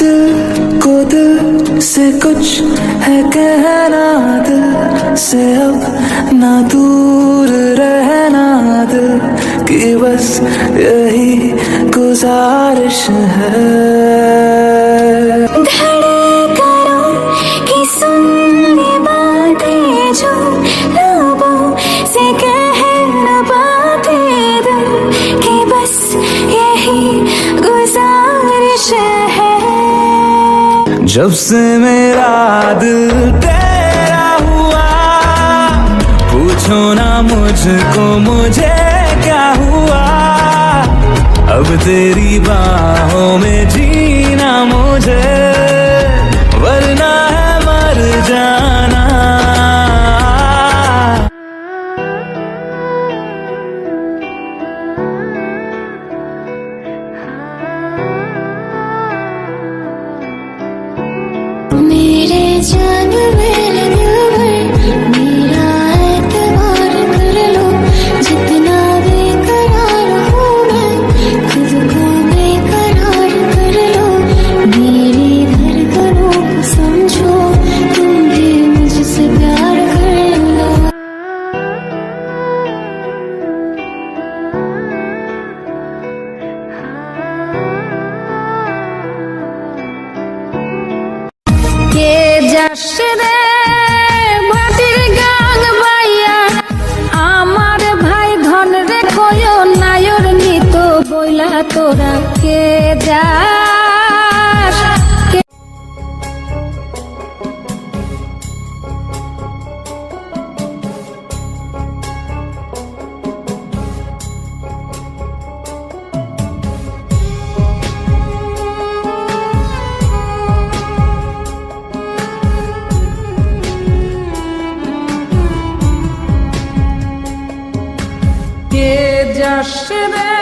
दिल को दिल से कुछ है कहना, दिल से अब ना दूर रहना, दिल की बस यही गुजारिश है। धड़कनों की सुननी बातें जो लबों से कह न पाते, दिल की बस यही गुजारिश है। जब से मेरा दिल तेरा हुआ, पूछो ना मुझको मुझे क्या हुआ। अब तेरी बाहों में जीना मुझे, वरना है मर जाना। मेरे जान मेरे दिलबर, मेरा एतबार कर लो। जितना बेकरार हूँ मैं, खुद को बेकरार कर लो। मेरी धड़कनों को समझो, तुम भी मुझसे प्यार कर लो। কে যাচ্ছে রে মাটির গাং বাইয়া, আমার ভাই ধন রে কয়ো নায়র নিত বইলা তোরা কে যাস। কে যাচ্ছে রে